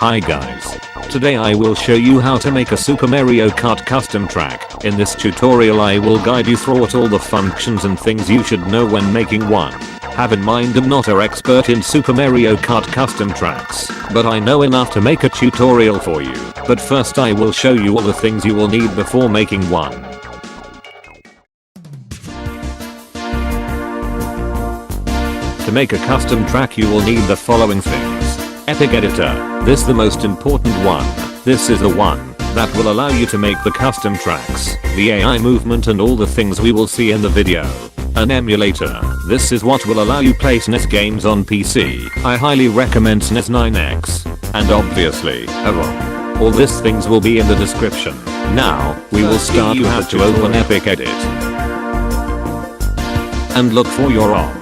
Hi guys. Today I will show you how to make a Super Mario Kart custom track. In this tutorial I will guide you through all the functions and things you should know when making one. Have in mind I'm not an expert in Super Mario Kart custom tracks, but I know enough to make a tutorial for you. But first I will show you all the things you will need before making one. To make a custom track you will need the following things. Epic Editor. This the most important one. This is the one that will allow you to make the custom tracks, the AI movement and all the things we will see in the video. An emulator. This is what will allow you play SNES games on PC. I highly recommend SNES 9X. And obviously, a ROM. All these things will be in the description. Now, we will start. You have to open Epic Edit. And look for your ROM.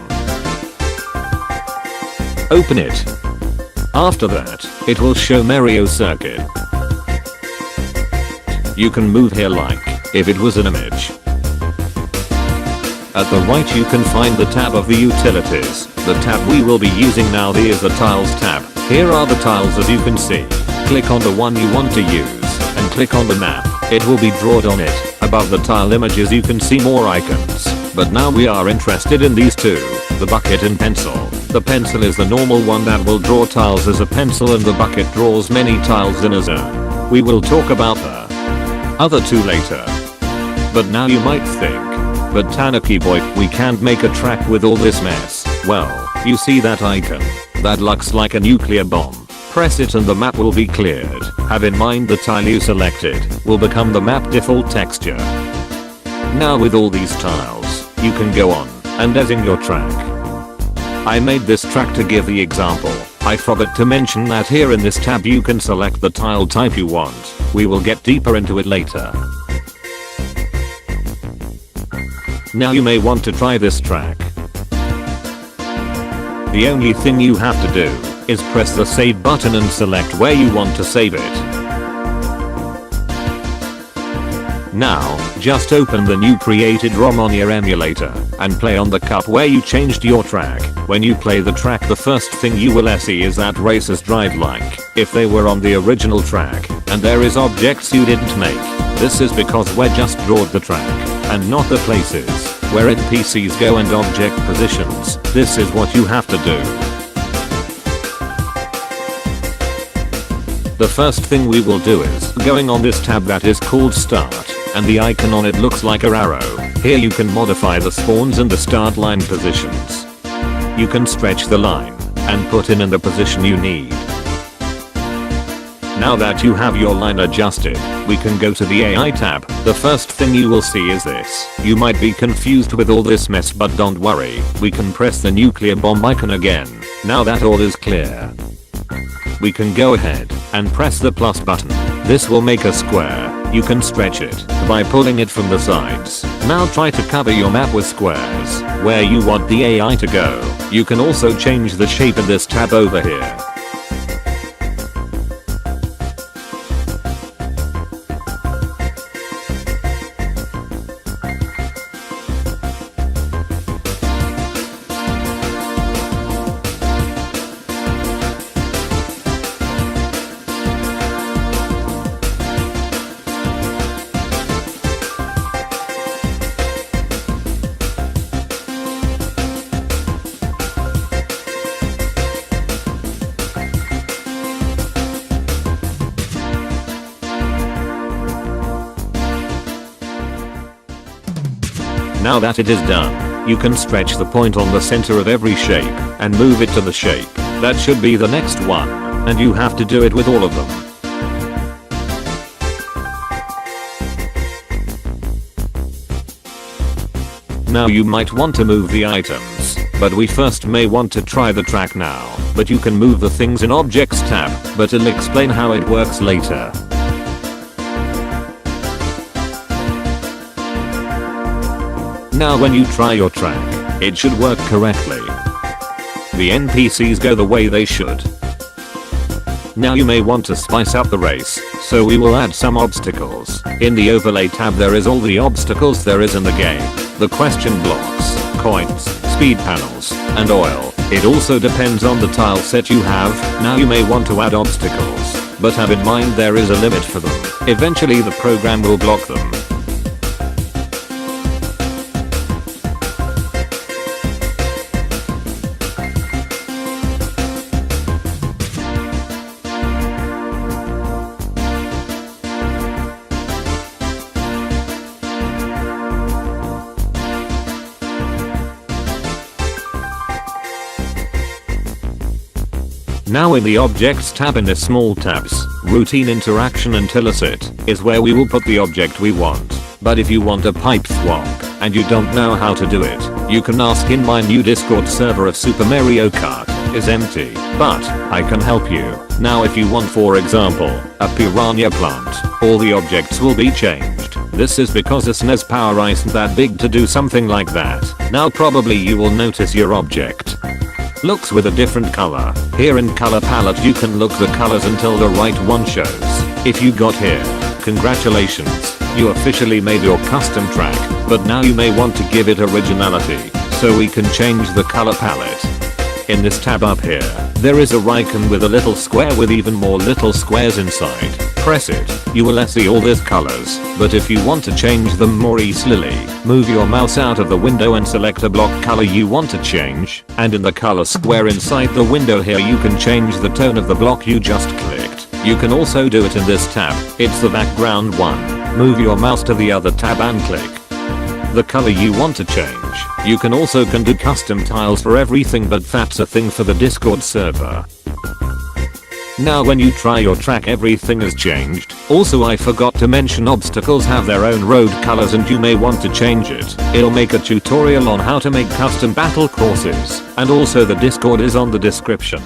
Open it. After that, it will show Mario Circuit. You can move here like if it was an image. At the right you can find the tab of the utilities. The tab we will be using now is the tiles tab. Here are the tiles as you can see. Click on the one you want to use and click on the map. It will be drawn on it. Above the tile images you can see more icons. But now we are interested in these two, the bucket and pencil. The pencil is the normal one that will draw tiles as a pencil and the bucket draws many tiles in a zone. We will talk about the other two later. But now you might think, but Tanuki boy, we can't make a track with all this mess. Well, you see that icon? That looks like a nuclear bomb. Press it and the map will be cleared. Have in mind the tile you selected will become the map default texture. Now with all these tiles, you can go on and edit your track. I made this track to give the example. I forgot to mention that here in this tab you can select the tile type you want. We will get deeper into it later. Now you may want to try this track. The only thing you have to do is press the save button and select where you want to save it. Now, just open the new created ROM on your emulator and play on the cup where you changed your track. When you play the track the first thing you will see is that racers drive like if they were on the original track and there is objects you didn't make. This is because we just drawed the track and not the places where NPCs go and object positions. This is what you have to do. The first thing we will do is going on this tab that is called Start. And the icon on it looks like an arrow. Here you can modify the spawns and the start line positions. You can stretch the line and put in the position you need. Now that you have your line adjusted, we can go to the AI tab. The first thing you will see is this. You might be confused with all this mess, but don't worry. We can press the nuclear bomb icon again. Now that all is clear, we can go ahead and press the plus button. This will make a square. You can stretch it by pulling it from the sides. Now try to cover your map with squares where you want the AI to go. You can also change the shape in this tab over here. Now that it is done, you can stretch the point on the center of every shape and move it to the shape. That should be the next one, and you have to do it with all of them. Now you might want to move the items, but we first may want to try the track now. But you can move the things in Objects tab, but I'll explain how it works later. Now when you try your track, it should work correctly. The NPCs go the way they should. Now you may want to spice up the race, so we will add some obstacles. In the overlay tab there is all the obstacles there is in the game. The question blocks, coins, speed panels, and oil. It also depends on the tile set you have. Now you may want to add obstacles, but have in mind there is a limit for them. Eventually the program will block them. Now in the Objects tab in the Small tabs, Routine Interaction and Illicit is where we will put the object we want. But if you want a pipe swap and you don't know how to do it, you can ask in my new Discord server of Super Mario Kart is empty, but I can help you. Now if you want, for example, a piranha plant, all the objects will be changed. This is because the SNES power isn't that big to do something like that. Now probably you will notice your object looks with a different color. Here in color palette you can look the colors until the right one shows. If you got here, congratulations, you officially made your custom track, but now you may want to give it originality, so we can change the color palette. In this tab up here, there is a icon with a little square with even more little squares inside. Press it, you will see all these colors, but if you want to change them more easily, move your mouse out of the window and select a block color you want to change, and in the color square inside the window here you can change the tone of the block you just clicked. You can also do it in this tab, it's the background one. Move your mouse to the other tab and click the color you want to change. You can also do custom tiles for everything, but that's a thing for the Discord server. Now when you try your track everything has changed. Also I forgot to mention obstacles have their own road colors and you may want to change it. It'll make a tutorial on how to make custom battle courses, and also the Discord is on the description.